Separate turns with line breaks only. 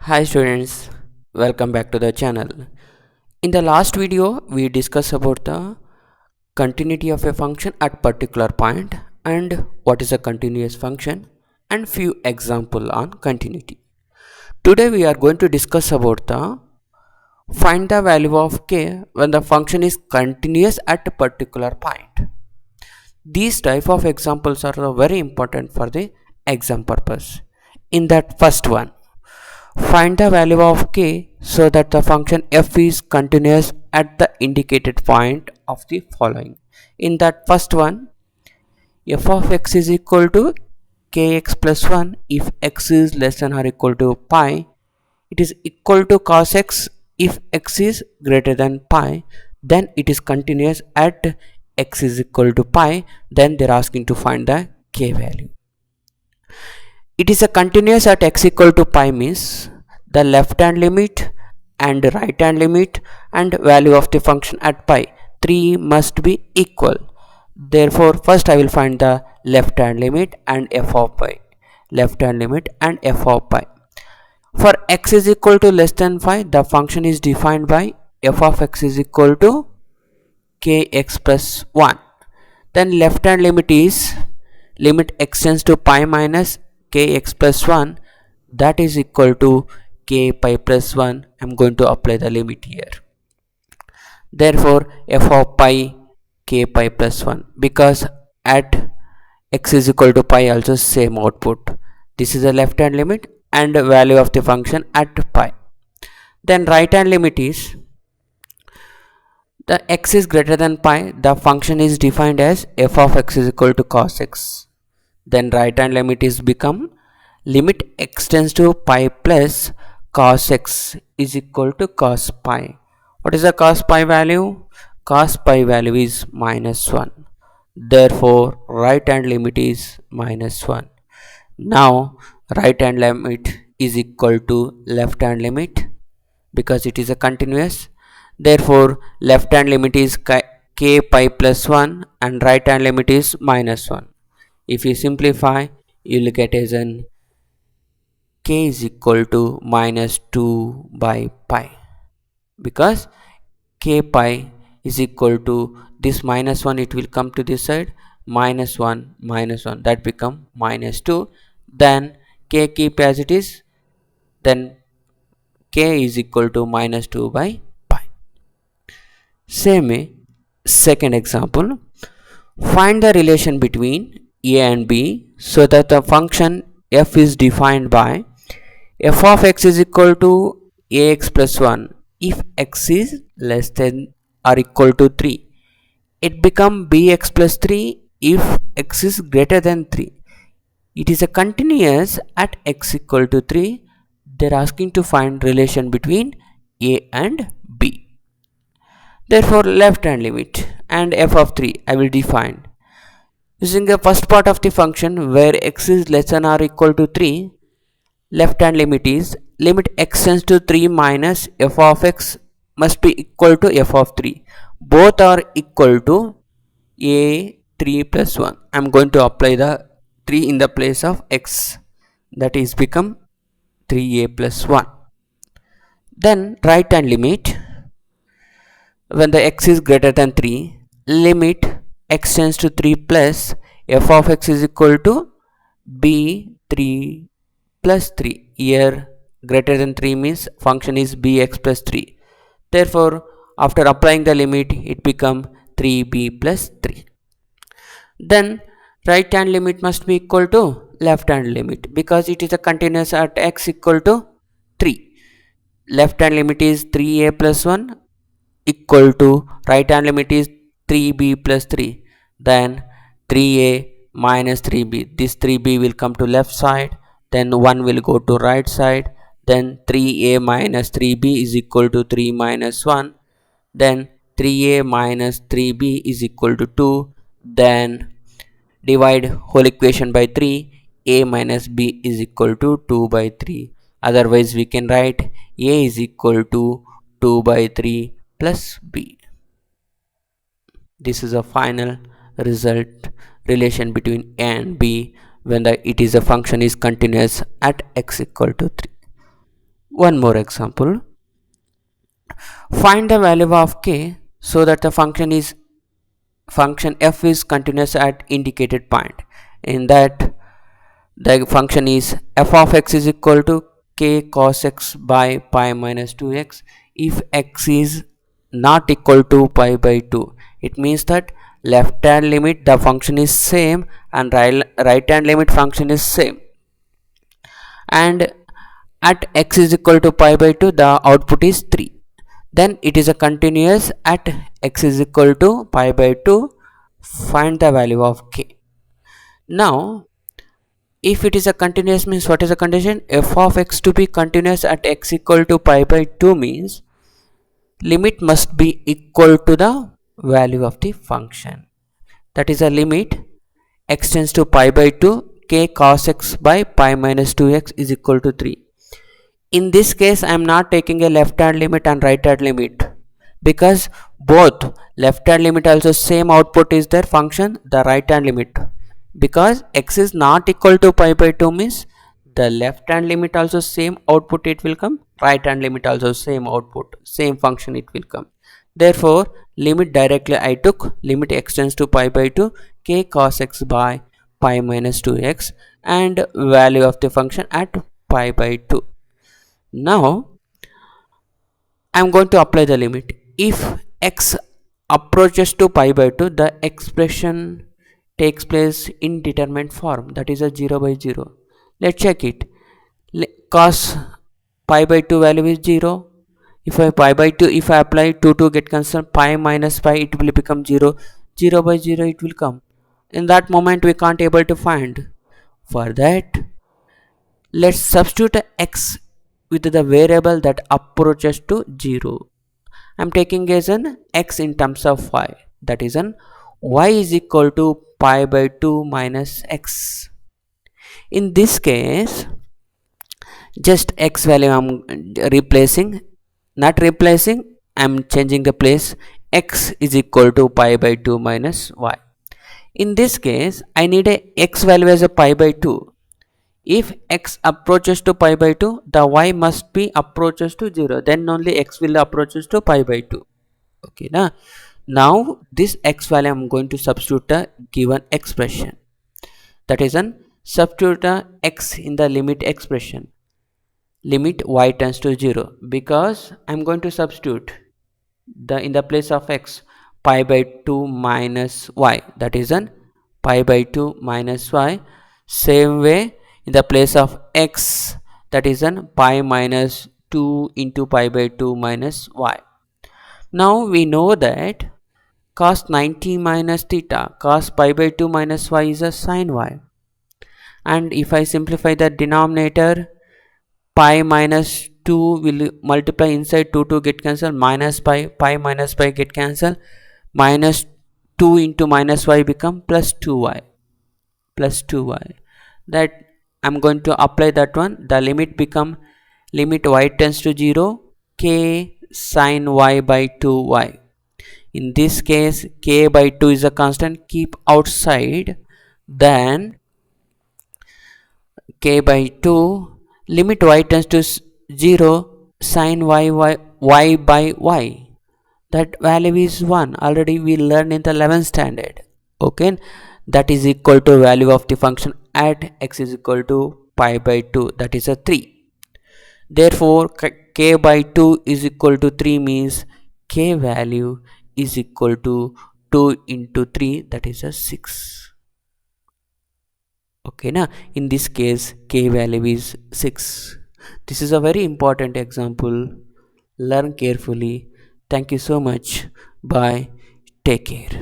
Hi students, welcome back to the channel. In the last video, we discussed about the continuity of a function at particular point and what is a continuous function and few example on continuity. Today we are going to discuss about the find the value of k when the function is continuous at a particular point. These type of examples are very important for the exam purpose. In that first one, find the value of k so that the function f is continuous at the indicated point of the following. In that first one, f of x is equal to kx plus 1 if x is less than or equal to pi. It is equal to cos x if x is greater than pi. Then it is continuous at x is equal to pi. Then they are asking to find the k value. It is a continuous at x equal to pi means the left hand limit and right hand limit and value of the function at pi 3 must be equal. Therefore first I will find the left hand limit and f of pi. Left hand limit and f of pi. For x is equal to less than pi, the function is defined by f of x is equal to kx plus 1. Then left hand limit is limit x tends to pi minus kx plus 1, that is equal to k pi plus 1. I am going to apply the limit here. Therefore f of pi k pi plus 1, because at x is equal to pi also same output. This is the left hand limit and value of the function at pi. Then right hand limit is the x is greater than pi, the function is defined as f of x is equal to cos x. Then right hand limit is become limit x tends to pi plus cos x is equal to cos pi. What is the cos pi value? Cos pi value is minus 1. Therefore right hand limit is minus 1. Now right hand limit is equal to left hand limit because it is a continuous. Therefore left hand limit is k pi plus 1 and right hand limit is minus 1. If you simplify, you will get as an k is equal to minus 2 by pi, because k pi is equal to this minus 1, it will come to this side, minus 1 that become minus 2. Then k keep as it is, then k is equal to minus 2 by pi. Same way, second example, find the relation between a and b so that the function f is defined by f of x is equal to ax plus 1 if x is less than or equal to 3. It become bx plus 3 if x is greater than 3. It is a continuous at x equal to 3. They are asking to find relation between a and b. Therefore left hand limit and f of 3 I will define using the first part of the function where x is less than or equal to 3. Left hand limit is limit x tends to 3 minus f of x must be equal to f of 3. Both are equal to a 3 plus 1. I am going to apply the 3 in the place of x, that is become 3a plus 1. Then right hand limit, when the x is greater than 3, limit x tends to 3 plus f of x is equal to b 3 plus 3. Here greater than 3 means function is bx plus 3. Therefore after applying the limit it become 3b plus 3. Then right hand limit must be equal to left hand limit because it is a continuous at x equal to 3. Left hand limit is 3a plus 1 equal to right hand limit is 3b plus 3. Then 3a minus 3b, this 3b will come to left side, then 1 will go to right side, then 3a minus 3b is equal to 3 minus 1, then 3a minus 3b is equal to 2, then divide whole equation by 3, a minus b is equal to 2 by 3. Otherwise we can write a is equal to 2 by 3 plus b. This is a final result relation between a and b when it is a function is continuous at x equal to 3. One more example. Find the value of k so that the function f is continuous at indicated point. In that, the function is f of x is equal to k cos x by pi minus 2x if x is not equal to pi by 2. It means that left hand limit the function is same and right hand limit function is same, and at x is equal to pi by 2 the output is 3. Then it is a continuous at x is equal to pi by 2. Find the value of k. Now if it is a continuous means, what is the condition? F of x to be continuous at x equal to pi by 2 means limit must be equal to the value of the function. That is a limit x tends to pi by 2, k cos x by pi minus 2x is equal to 3. In this case, I am not taking a left hand limit and right hand limit, because both left hand limit also same output is their function, the right hand limit. Because x is not equal to pi by 2 means the left hand limit also same output it will come, right hand limit also same output, same function it will come. Therefore, limit directly I took limit x tends to pi by 2 k cos x by pi minus 2x and value of the function at pi by 2. Now I am going to apply the limit. If x approaches to pi by 2, the expression takes place in determinant form, that is a 0 by 0. Let's check it. Cos pi by 2 value is 0. If I pi by 2, if I apply 2 get cancelled, pi minus pi it will become 0. 0 by 0 it will come. In that moment we can't able to find. For that, let's substitute x with the variable that approaches to 0. I'm taking as an x in terms of y, that is an y is equal to pi by 2 minus x. In this case, just x value I'm replacing, not replacing, I'm changing the place. X is equal to pi by 2 minus y. In this case, I need a x value as a pi by 2. If x approaches to pi by 2, the y must be approaches to 0. Then only x will approaches to pi by 2. Okay, now this x value I am going to substitute the given expression. That is an substitute the x in the limit expression. Limit y tends to 0, because I am going to substitute the in the place of x pi by 2 minus y, that is an pi by 2 minus y. Same way in the place of x, that is an pi minus 2 into pi by 2 minus y. Now we know that cos 90 minus theta, cos pi by 2 minus y is a sin y. And if I simplify the denominator, pi minus 2 will multiply inside 2 get cancelled, minus pi minus pi get cancelled, minus 2 into minus y become plus 2y, plus 2y. That I'm going to apply that one. The limit become limit y tends to 0 k sin y by 2y. In this case, k by 2 is a constant, keep outside. Then k by 2 limit y tends to 0 sin y by y, that value is 1. Already we learned in the 11th standard. Okay, that is equal to value of the function at x is equal to pi by 2, that is a 3. Therefore k by 2 is equal to 3 means k value is equal to 2 into 3, that is a 6. Okay, now in this case k value is 6. This is a very important example. Learn carefully. Thank you so much. Bye. Take care.